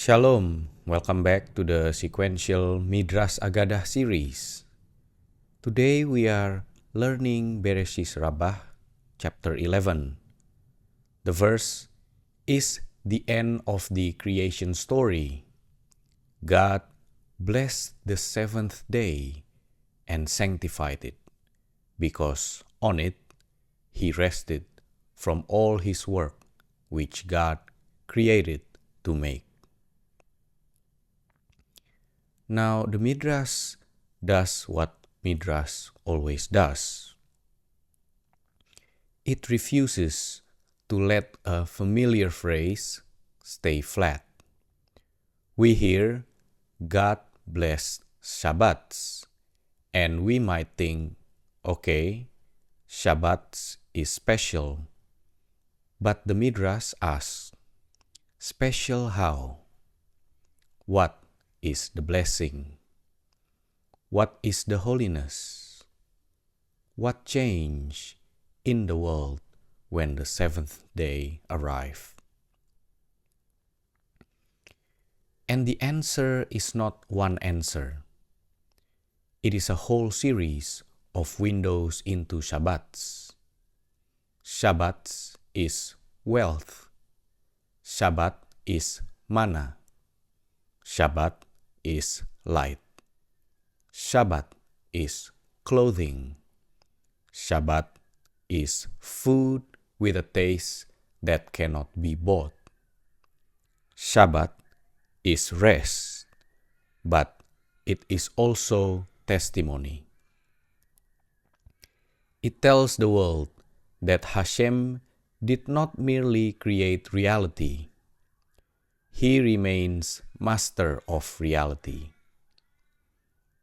Shalom, welcome back to the Sequential Midrash Aggadah series. Today we are learning Bereishis Rabbah Chapter 11. The verse is the end of the creation story. God blessed the seventh day and sanctified it, because on it he rested from all his work which God created to make. Now, the Midrash does what Midrash always does. It refuses to let a familiar phrase stay flat. We hear God blessed Shabbos, and we might think, okay, Shabbos is special. But the Midrash asks, special how? What is the blessing? What is the holiness? What changed in the world when the seventh day arrived? And the answer is not one answer. It is a whole series of windows into Shabbos. Shabbos is wealth. Shabbat is manna. Shabbat is light. Shabbat is clothing. Shabbat is food with a taste that cannot be bought. Shabbat is rest, but it is also testimony. It tells the world that Hashem did not merely create reality. He remains master of reality.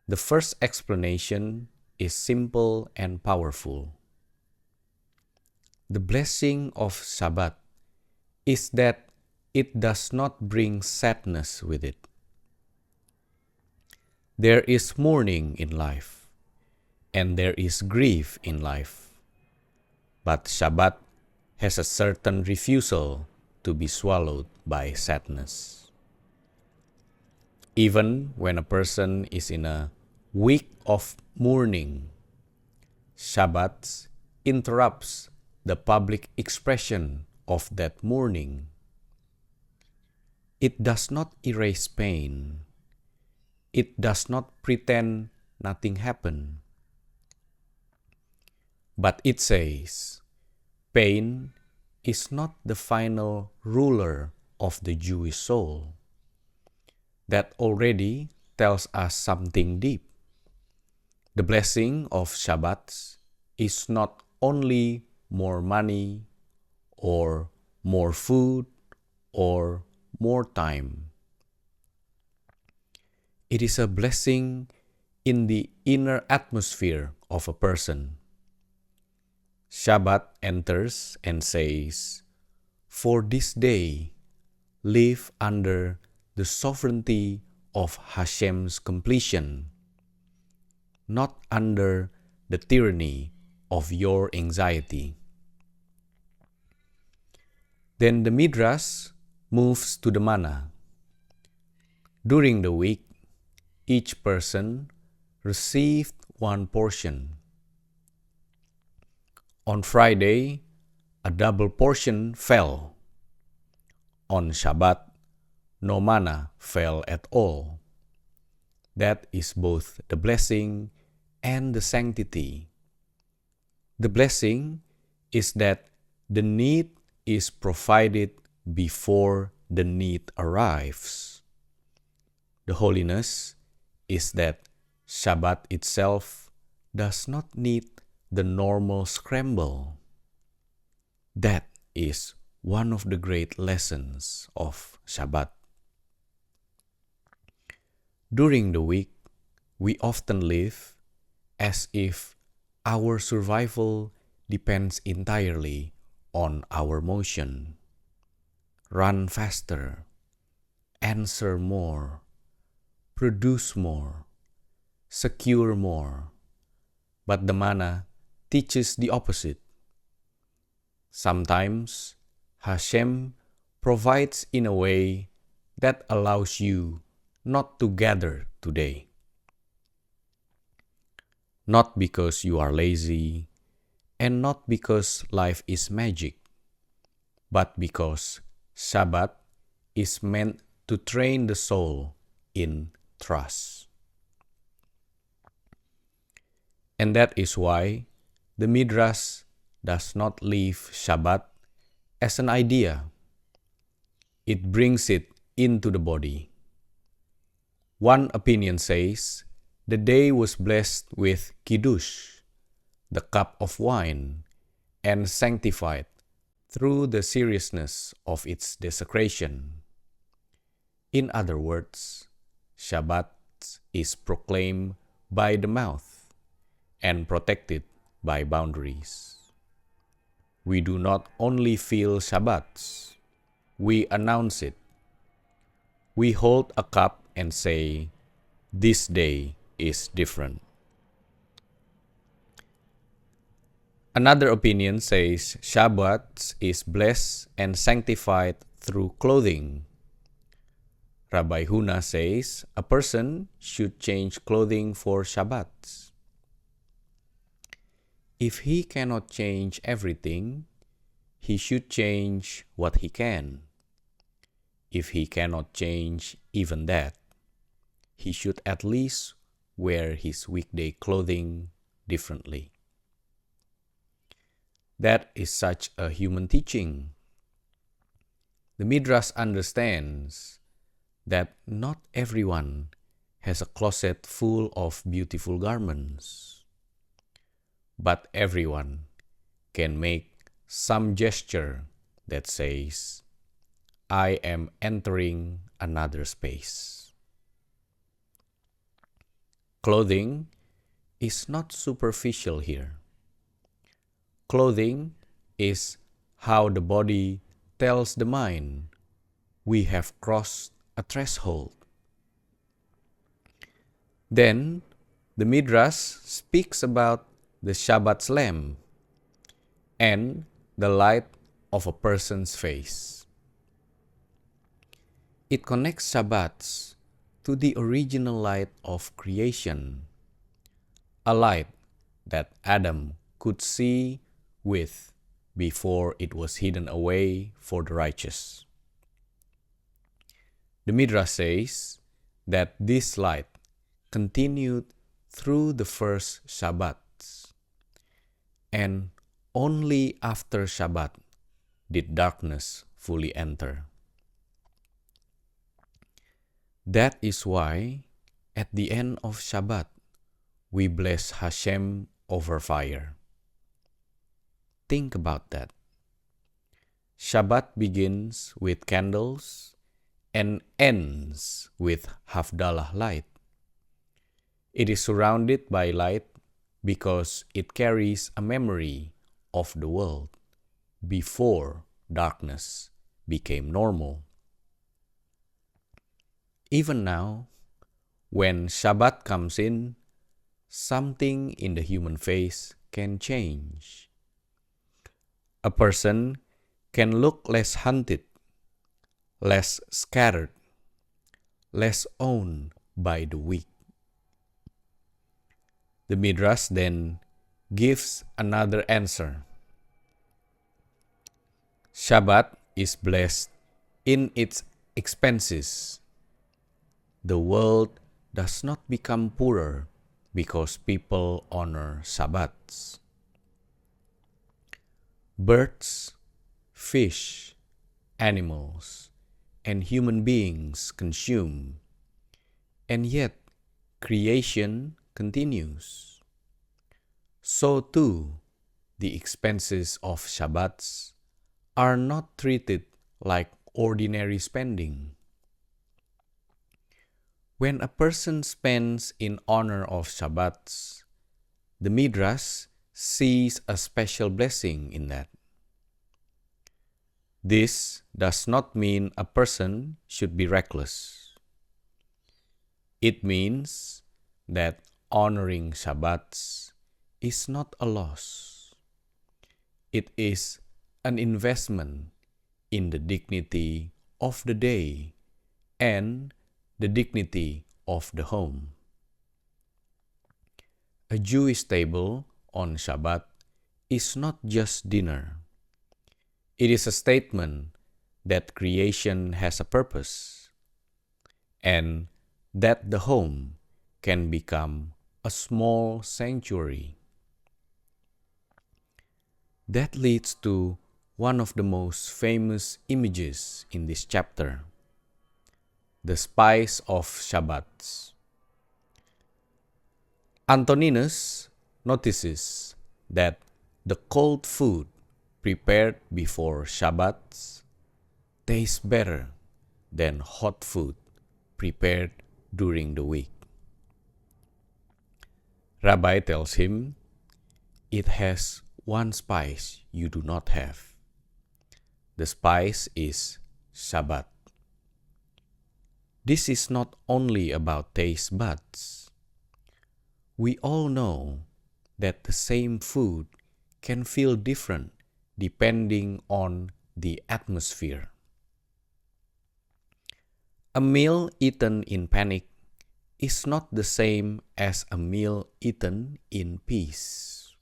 The first explanation is simple and powerful. The blessing of Shabbat is that it does not bring sadness with it. There is mourning in life, and there is grief in life. But Shabbat has a certain refusal to be swallowed by sadness. Even when a person is in a week of mourning, Shabbat interrupts the public expression of that mourning. It does not erase pain. It does not pretend nothing happened. But it says, pain is not the final ruler of the Jewish soul. That already tells us something deep. The blessing of Shabbat is not only more money, or more food, or more time. It is a blessing in the inner atmosphere of a person. Shabbat enters and says, for this day, live under the sovereignty of Hashem's completion, not under the tyranny of your anxiety. Then the Midrash moves to the manna. During the week, each person received one portion. On Friday, a double portion fell. On Shabbat, no manna fell at all. That is both the blessing and the sanctity. The blessing is that the need is provided before the need arrives. The holiness is that Shabbat itself does not need the normal scramble. That is one of the great lessons of Shabbat. During the week, we often live as if our survival depends entirely on our motion. Run faster, answer more, produce more, secure more. But the manna teaches the opposite. Sometimes Hashem provides in a way that allows you not to gather today. Not because you are lazy, and not because life is magic, but because Shabbat is meant to train the soul in trust. And that is why the Midrash does not leave Shabbat as an idea. It brings it into the body. One opinion says the day was blessed with Kiddush, the cup of wine, and sanctified through the seriousness of its desecration. In other words, Shabbat is proclaimed by the mouth and protected by boundaries. We do not only feel Shabbat, we announce it. We hold a cup and say, "This day is different." Another opinion says Shabbat is blessed and sanctified through clothing. Rabbi Huna says a person should change clothing for Shabbat. If he cannot change everything, he should change what he can. If he cannot change even that, he should at least wear his weekday clothing differently. That is such a human teaching. The Midrash understands that not everyone has a closet full of beautiful garments, but everyone can make some gesture that says, "I am entering another space." Clothing is not superficial here. Clothing is how the body tells the mind we have crossed a threshold. Then the Midrash speaks about the Shabbat's lamp and the light of a person's face. It connects Shabbat to the original light of creation, a light that Adam could see with before it was hidden away for the righteous. The Midrash says that this light continued through the first Shabbat, and only after Shabbat did darkness fully enter. That is why at the end of Shabbat we bless Hashem over fire. Think about that. Shabbat begins with candles and ends with Havdalah light. It is surrounded by light because it carries a memory of the world before darkness became normal. Even now, when Shabbat comes in, something in the human face can change. A person can look less hunted, less scattered, less owned by the weak. The Midrash then gives another answer. Shabbat is blessed in its expenses. The world does not become poorer because people honor Shabbats. Birds, fish, animals, and human beings consume, and yet creation continues. So too, the expenses of Shabbats are not treated like ordinary spending. When a person spends in honor of Shabbats, the Midrash sees a special blessing in that. This does not mean a person should be reckless. It means that honoring Shabbats is not a loss. It is an investment in the dignity of the day and the dignity of the home. A Jewish table on Shabbat is not just dinner. It is a statement that creation has a purpose and that the home can become a small sanctuary. That leads to one of the most famous images in this chapter, the spice of Shabbat. Antoninus notices that the cold food prepared before Shabbat tastes better than hot food prepared during the week. Rabbi tells him, "It has one spice you do not have. The spice is Shabbat." This is not only about taste buds. We all know that the same food can feel different depending on the atmosphere. A meal eaten in panic is not the same as a meal eaten in peace.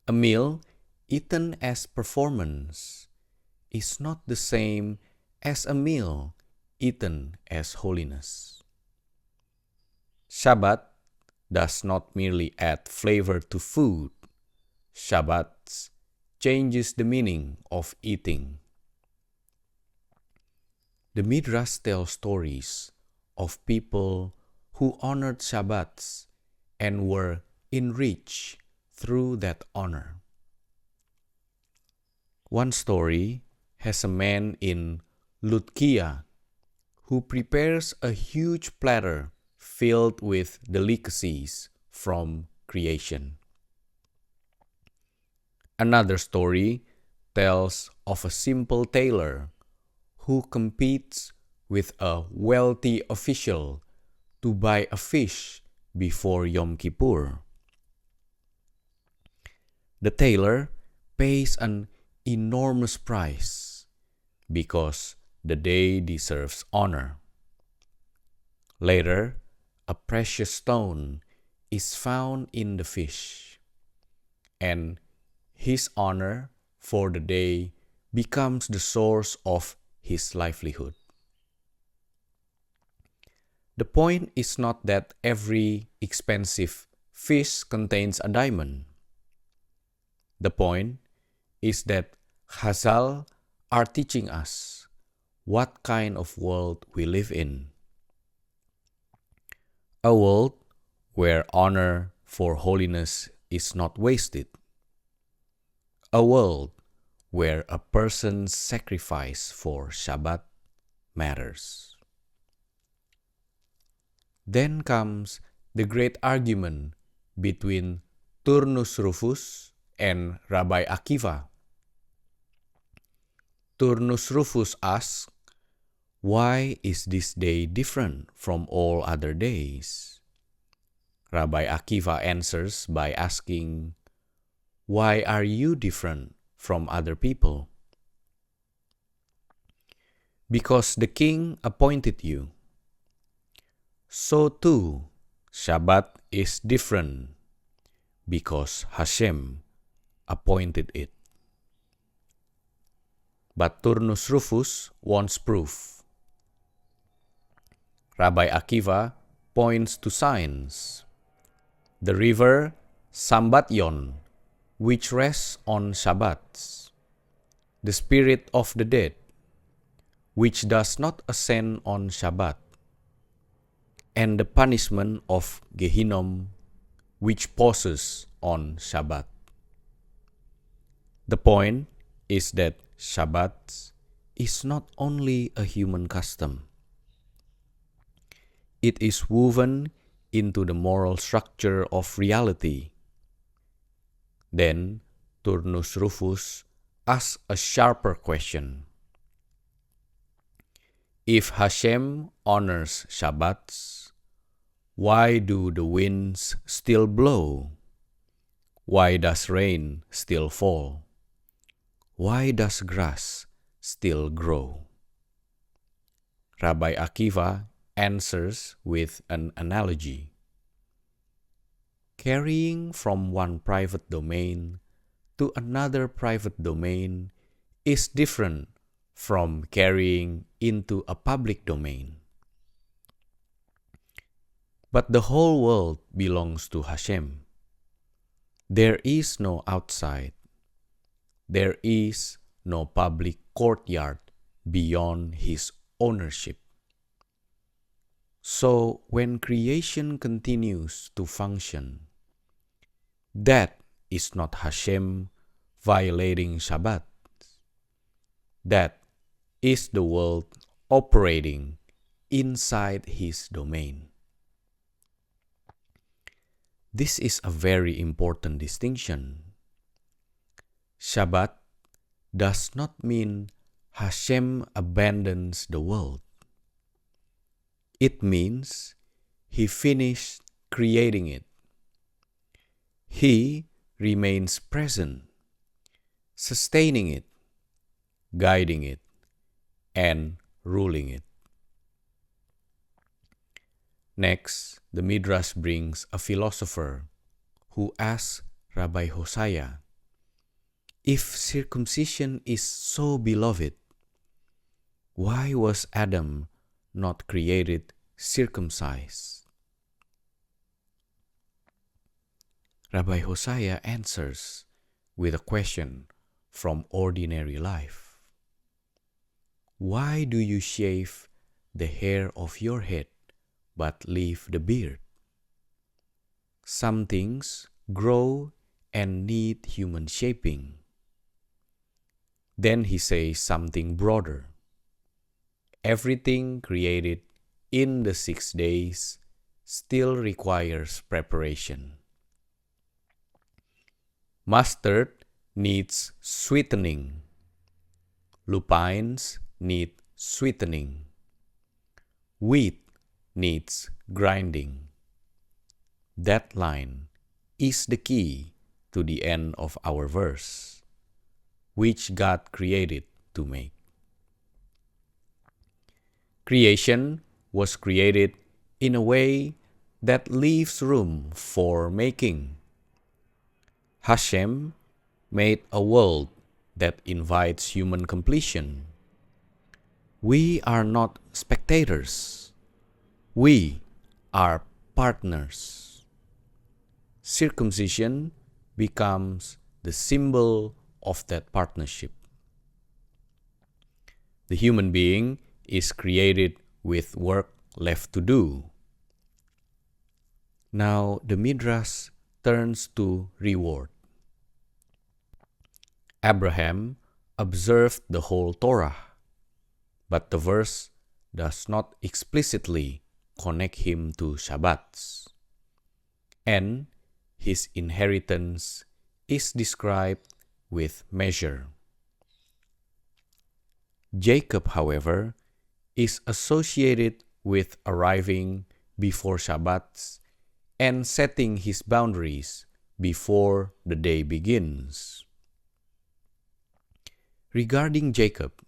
A meal eaten as performance is not the same as a meal eaten as holiness. Shabbat does not merely add flavor to food. Shabbat changes the meaning of eating. The Midrash tells stories of people who honored Shabbat and were enriched through that honor. One story has a man in Lutkia who prepares a huge platter filled with delicacies from creation. Another story tells of a simple tailor who competes with a wealthy official to buy a fish before Yom Kippur. The tailor pays an enormous price because the day deserves honor. Later, a precious stone is found in the fish, and his honor for the day becomes the source of his livelihood. The point is not that every expensive fish contains a diamond. The point is that Chazal are teaching us what kind of world we live in. A world where honor for holiness is not wasted. A world where a person's sacrifice for Shabbat matters. Then comes the great argument between Turnus Rufus and Rabbi Akiva. Turnus Rufus asks, "Why is this day different from all other days?" Rabbi Akiva answers by asking, "Why are you different from other people?" "Because the king appointed you. So too, Shabbat is different because Hashem appointed it." But Turnus Rufus wants proof. Rabbi Akiva points to signs. The river Sambatyon, which rests on Shabbat. The spirit of the dead, which does not ascend on Shabbat. And the punishment of Gehinnom, which pauses on Shabbat. The point is that Shabbat is not only a human custom. It is woven into the moral structure of reality. Then Turnus Rufus asks a sharper question. If Hashem honors Shabbat, why do the winds still blow? Why does rain still fall? Why does grass still grow? Rabbi Akiva answers with an analogy. Carrying from one private domain to another private domain is different from carrying into a public domain. But the whole world belongs to Hashem. There is no outside. There is no public courtyard beyond His ownership. So when creation continues to function, that is not Hashem violating Shabbat. That is the world operating inside His domain. This is a very important distinction. Shabbat does not mean Hashem abandons the world. It means He finished creating it. He remains present, sustaining it, guiding it, and ruling it. Next, the Midrash brings a philosopher who asks Rabbi Hosea, if circumcision is so beloved, why was Adam not created circumcised? Rabbi Hosea answers with a question from ordinary life. Why do you shave the hair of your head but leave the beard? Some things grow and need human shaping. Then he says something broader. Everything created in the 6 days still requires preparation. Mustard needs sweetening. Lupines need sweetening. Wheat needs grinding. That line is the key to the end of our verse, which God created to make. Creation was created in a way that leaves room for making. Hashem made a world that invites human completion. We are not spectators. We are partners. Circumcision becomes the symbol of that partnership. The human being is created with work left to do. Now the Midrash turns to reward. Abraham observed the whole Torah, but the verse does not explicitly connect him to Shabbats, and his inheritance is described with measure. Jacob, however, is associated with arriving before Shabbats and setting his boundaries before the day begins. Regarding Jacob,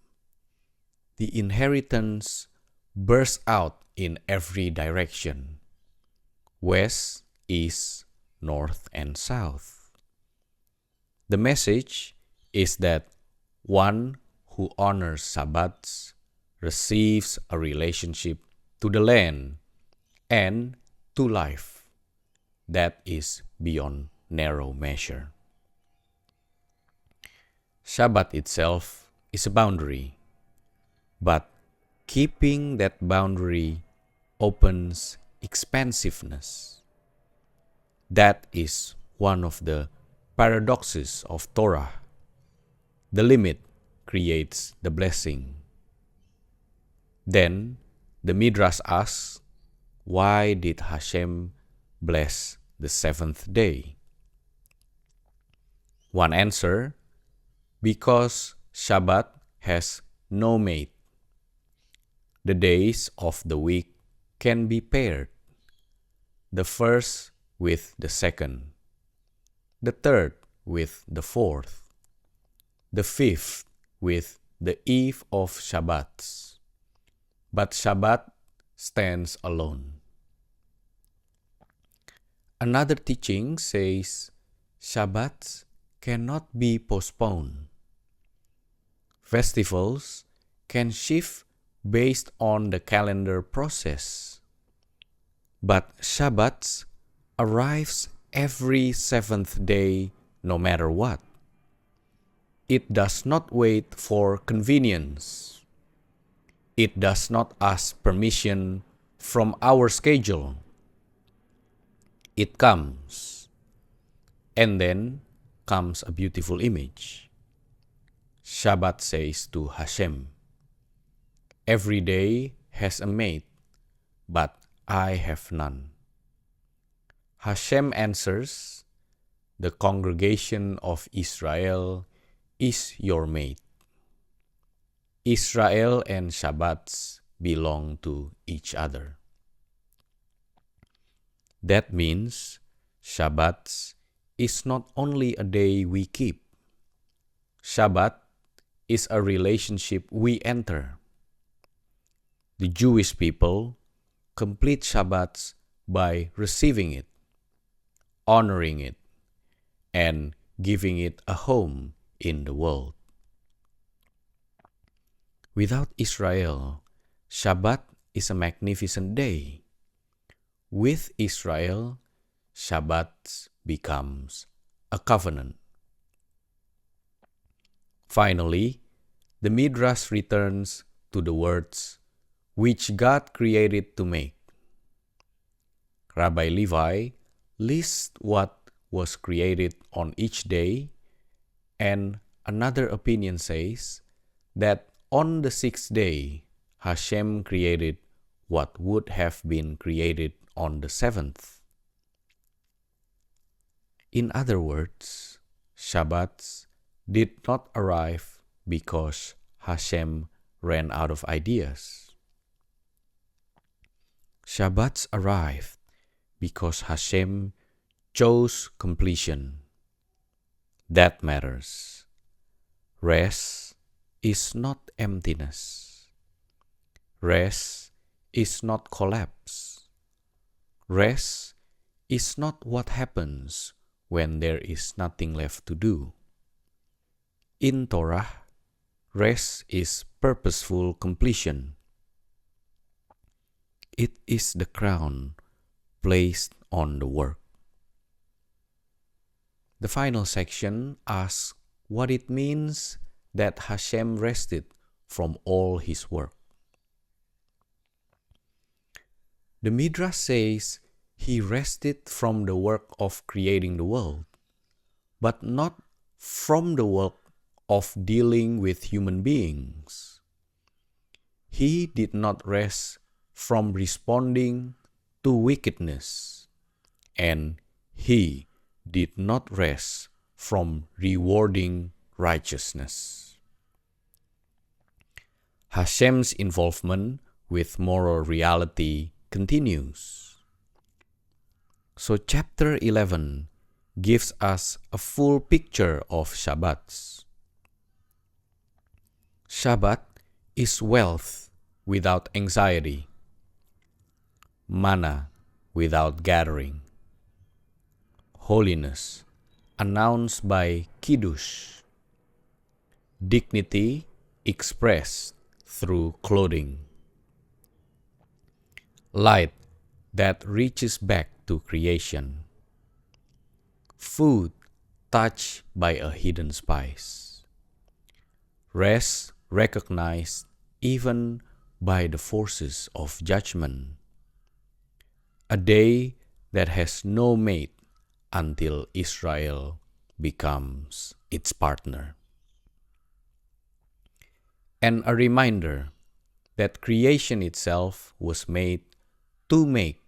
the inheritance bursts out in every direction: west, east, north, and south. The message is that one who honors Shabbats receives a relationship to the land and to life that is beyond narrow measure. Shabbat itself is a boundary, but keeping that boundary opens expansiveness. That is one of the paradoxes of Torah. The limit creates the blessing. Then the Midrash asks, why did Hashem bless the seventh day? One answer: because Shabbat has no mate. The days of the week can be paired: the first with the second, the third with the fourth, the fifth with the eve of Shabbats, but Shabbat stands alone. Another teaching says Shabbats cannot be postponed. Festivals can shift based on the calendar process, but Shabbats arrives every seventh day no matter what. It does not wait for convenience. It does not ask permission from our schedule. It comes, and then comes a beautiful image. Shabbat says to Hashem, "Every day has a mate, but I have none." Hashem answers, "The congregation of Israel is your mate." Israel and Shabbats belong to each other. That means Shabbats is not only a day we keep. Shabbat is a relationship we enter. The Jewish people complete Shabbats by receiving it, honoring it, and giving it a home in the world. Without Israel, Shabbat is a magnificent day. With Israel, Shabbat becomes a covenant. Finally, the Midrash returns to the words, "which God created to make." Rabbi Levi lists what was created on each day, and another opinion says that on the sixth day, Hashem created what would have been created on the seventh. In other words, Shabbats did not arrive because Hashem ran out of ideas. Shabbats arrived because Hashem chose completion. That matters. Rest is not emptiness. Rest is not collapse. Rest is not what happens when there is nothing left to do. In Torah, rest is purposeful completion. It is the crown placed on the work. The final section asks what it means that Hashem rested from all his work. The Midrash says he rested from the work of creating the world, but not from the work of dealing with human beings. He did not rest from responding to wickedness, and he did not rest from rewarding righteousness. Hashem's involvement with moral reality continues. So chapter 11 gives us a full picture of Shabbats. Shabbat is wealth without anxiety, manna without gathering, holiness announced by Kiddush, dignity expressed through clothing, light that reaches back to creation, food touched by a hidden spice, rest recognized even by the forces of judgment, a day that has no mate until Israel becomes its partner, and a reminder that creation itself was made to make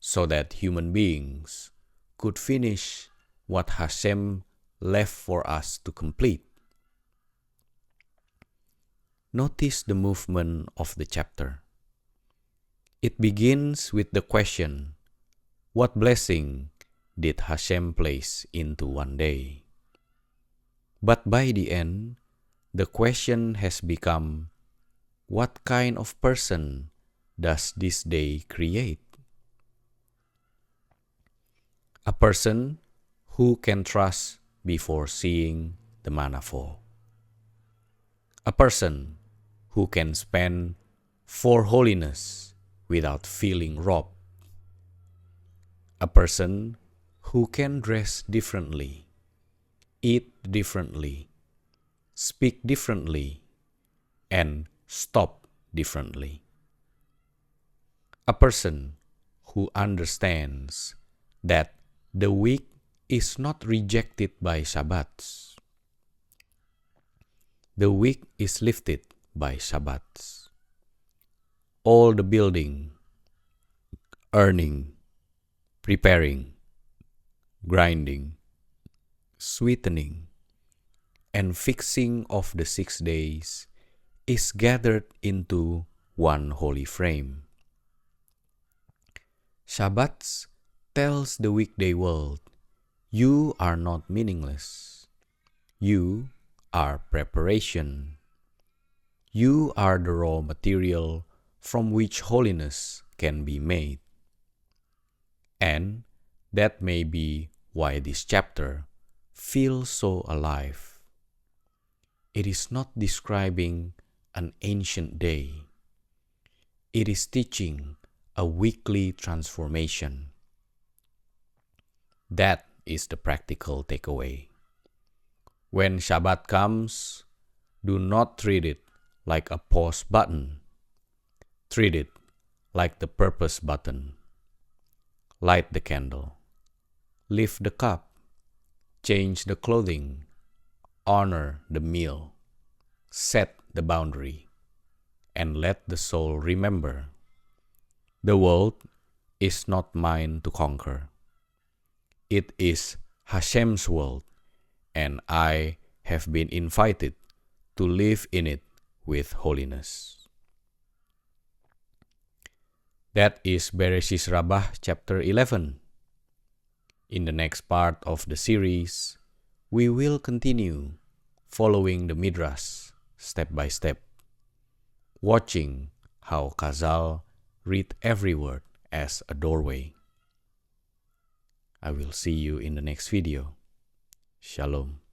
so that human beings could finish what Hashem left for us to complete. Notice the movement of the chapter. It begins with the question, what blessing did Hashem place into one day? But by the end, the question has become, what kind of person does this day create? A person who can trust before seeing the manna fall. A person who can spend for holiness without feeling robbed. A person who can dress differently, eat differently, speak differently, and stop differently. A person who understands that the week is not rejected by Shabbats. The week is lifted by Shabbats. All the building, earning, preparing, grinding, sweetening, and fixing of the 6 days is gathered into one holy frame. Shabbats tells the weekday world, you are not meaningless. You are preparation. You are the raw material from which holiness can be made. And that may be why this chapter feels so alive. It is not describing an ancient day. It is teaching a weekly transformation. That is the practical takeaway. When Shabbat comes, do not treat it like a pause button. Treat it like the purpose button. Light the candle. Lift the cup. Change the clothing. Honor the meal. Set the boundary. And let the soul remember. The world is not mine to conquer. It is Hashem's world, and I have been invited to live in it with holiness. That is Bereishis Rabbah Chapter 11. In the next part of the series, we will continue following the Midrash step by step, watching how Chazal read every word as a doorway. I will see you in the next video. Shalom.